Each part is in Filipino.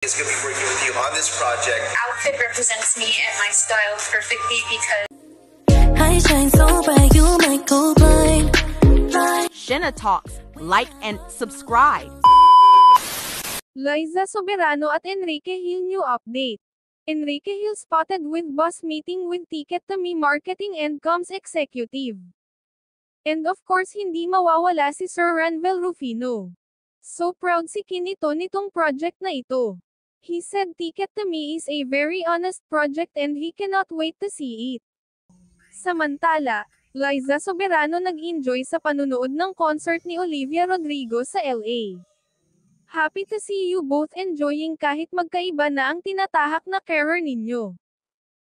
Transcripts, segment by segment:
is going to be working with you on this project. Outfit represents me and my style perfectly because I shine so bright you might go blind. Shenna Talks. Like and subscribe. Liza Soberano at Enrique Hill new update. Enrique Hill spotted with boss meeting with Ticket to Me marketing and comms executive. And of course hindi mawawala si Sir Ranvel Rufino. So proud si Kinito nitong project na ito. He said Ticket to Me is a very honest project and he cannot wait to see it. Samantala, Liza Soberano nag-enjoy sa panunood ng concert ni Olivia Rodrigo sa LA. Happy to see you both enjoying kahit magkaiba na ang tinatahak na career ninyo.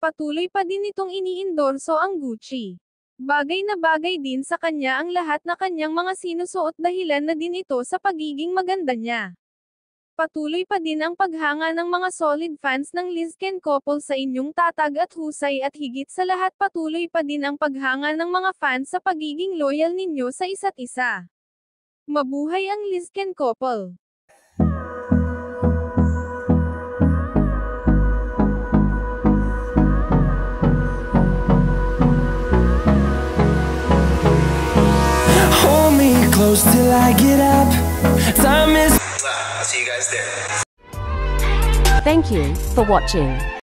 Patuloy pa din itong iniendorso ang Gucci. Bagay na bagay din sa kanya ang lahat na kanyang mga sinusuot dahilan na din ito sa pagiging maganda niya. Patuloy pa din ang paghanga ng mga solid fans ng Lizken couple sa inyong tatag at husay at higit sa lahat patuloy pa din ang paghanga ng mga fans sa pagiging loyal ninyo sa isa't isa. Mabuhay ang Lizken couple! Hold me close till I get up. Time is I'll see you guys there. Thank you for watching.